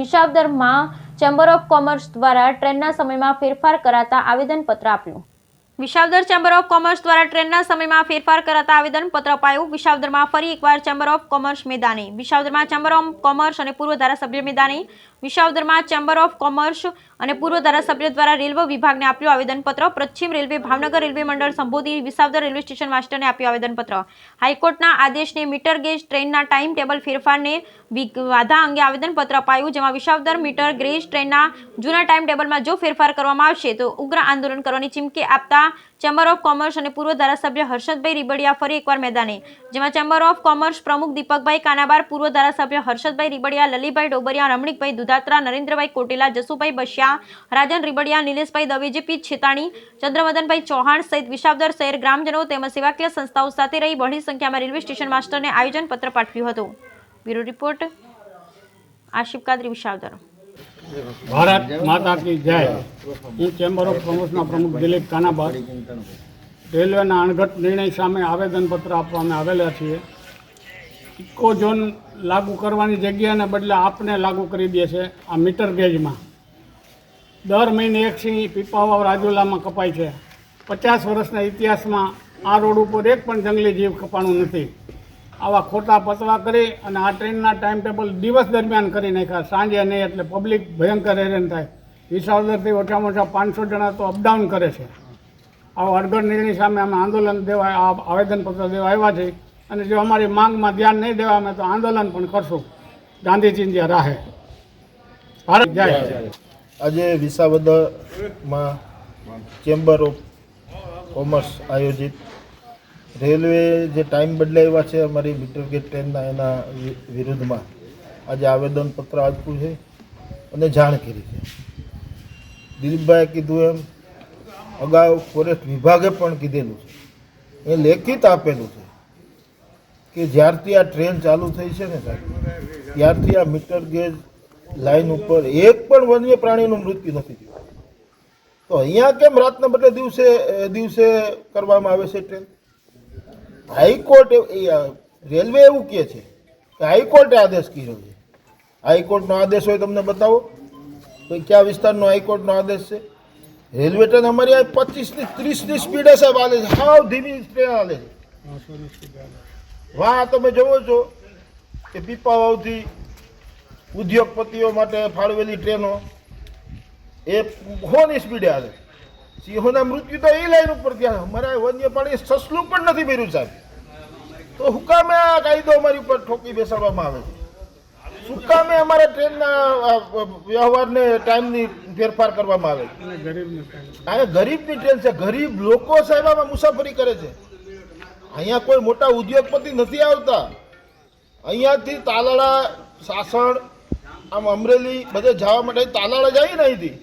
વિસાવદરમાં chamber of commerce દ્વારા ટ્રેનના સમયમાં ફેરફાર કરાતા આવેદનપત્ર આપ્યું. વિસાવદર ચેમ્બર ઓફ કોમર્સ દ્વારા ટ્રેનના સમયમાં ફેરફાર કરાતા આવેદનપત્ર અપાયું. વિસાવદરમાં ફરી એકવાર ચેમ્બર ઓફ કોમર્સ મેદાને. વિસાવદરમાં ચેમ્બર ઓફ કોમર્સ અને પૂર્વ ધારાસભ્ય મેદાને. વિસાવદરમાં ચેમ્બર ઓફ કોમર્સ અને પૂર્વ ધારાસભ્ય દ્વારા રેલવે વિભાગને આપ્યું આવેદનપત્ર. પશ્ચિમ રેલવે ભાવનગર રેલવે મંડળ સંબોધી વિસાવદર રેલવે સ્ટેશન માસ્ટરને આપ્યું આવેદનપત્ર. હાઈકોર્ટના આદેશને મીટર ગેજ ટ્રેનના ટાઈમ ટેબલ ફેરફારને વાધા અંગે આવેદનપત્ર અપાયું, જેમાં વિસાવદર મીટર ગેજ ટ્રેનના જૂના ટાઈમ ટેબલમાં જો ફેરફાર કરવામાં આવશે તો ઉગ્ર આંદોલન કરવાની ચીમકી આપતા ચેમ્બર ઓફ કોમર્સ અને પૂર્વ ધારાસભ્ય હર્ષદભાઈ રીબડિયા ફરી એકવાર મેદાને, જેમાં ચેમ્બર ઓફ કોમર્સ પ્રમુખ દીપકભાઈ કાનાબાર, પૂર્વ ધારાસભ્ય હર્ષદભાઈ રીબડિયા, લલીભાઈ ડોબરિયા, રમણીકભાઈ દુધાત્રા, નરેન્દ્રભાઈ કોટેલા, જસુભાઈ બસિયા, રાજન રીબડિયા, નિલેશભાઈ દવે, જેપી છેતાણી, ચંદ્રવદનભાઈ ચૌહાણ સહિત વિસાવદર શહેર ગ્રામજનો તેમજ સેવાકીય સંસ્થાઓ સાથે રહી બહોળી સંખ્યામાં રેલવે સ્ટેશન માસ્ટરને આયોજનપત્ર પાઠવ્યું હતું. Bureau report, Ashif Kadri, Visavadar. ભારત માતા કી જય. હું ચેમ્બર ઓફ કોમર્સના પ્રમુખ દિલીપ કાનાબાર. રેલવેના અણઘટ નિર્ણય સામે આવેદનપત્ર આપવામાં આવેલા છીએ. ઇકો ઝોન લાગુ કરવાની જગ્યાને બદલે આપને લાગુ કરી દે છે. આ મીટર ગેજમાં દર મહિને એક સિંહ પીપાવાવ રાજુલામાં કપાય છે. 50 વર્ષના ઇતિહાસમાં આ રોડ ઉપર એક પણ જંગલી જીવ કપાણું નથી. આવા ખોટા પતવા કરી અને આ ટ્રેનના ટાઈમ ટેબલ દિવસ દરમિયાન કરી નાખ્યા, સાંજે નહીં, એટલે પબ્લિક ભયંકર હેરાન થાય. વિસાવદરથી ઓછામાં ઓછા 500 જણા તો અપડાઉન કરે છે. આવો અડગડ નિર્ણય સામે અમે આંદોલન દેવા આવેદનપત્ર દેવા આવ્યા છે. અને જો અમારી માંગમાં ધ્યાન નહીં દેવામાં તો આંદોલન પણ કરશું ગાંધીજીની રાહે. ભારત જય. આજે વિસાવદરમાં ચેમ્બર ઓફ કોમર્સ આયોજિત રેલવે જે ટાઈમ બદલાવ્યા છે અમારી મીટર ગેજ ટ્રેનના, એના વિરુદ્ધમાં આજે આવેદનપત્ર આપ્યું છે અને જાણ કરી છે. દિલીપભાઈએ કીધું એમ અગાઉ ફોરેસ્ટ વિભાગે પણ કીધેલું છે, એ લેખિત આપેલું છે કે જ્યારથી આ ટ્રેન ચાલુ થઈ છે ને સાહેબ, ત્યારથી આ મીટર ગેજ લાઈન ઉપર એક પણ વન્ય પ્રાણીનું મૃત્યુ નથી થયું. તો અહીંયા કેમ રાતના બદલે દિવસે કરવામાં આવે છે ટ્રેન? હાઈકોર્ટ રેલવે એવું કહે છે કે હાઈકોર્ટે આદેશ કર્યો છે. હાઈકોર્ટનો આદેશ હોય તમને બતાવો તો કયા વિસ્તારનો હાઈકોર્ટનો આદેશ છે? રેલવે ટ્રેન અમારી આ 25 ની 30 ની સ્પીડે સાહેબ હાલે છે, સાવ ધીમી ટ્રેન હાલે છે. વાહ, તમે જોવો છો કે પીપાવાવથી ઉદ્યોગપતિઓ માટે ફાળવેલી ટ્રેનો એ 100 સ્પીડે હાલે. સિંહોના મૃત્યુ તો એ લાઈન ઉપર થયા. અમારા વન્ય પ્રાણી સસલું પણ નથી ભર્યું સાહેબ. તો શું કામે આ કાયદો અમારી ઉપર ઠોકી બેસાડવામાં આવે છે? શું કામે અમારા ટ્રેનના વ્યવહારને ટાઈમની ફેરફાર કરવામાં આવે છે? આ ગરીબની ટ્રેન છે, ગરીબ લોકો સાહેબ આમાં મુસાફરી કરે છે. અહીંયા કોઈ મોટા ઉદ્યોગપતિ નથી આવતા. અહીંયાથી તાલાળા, સાસણ, આમ અમરેલી બધે જવા માટે તાલાળા જાય ને અહીંથી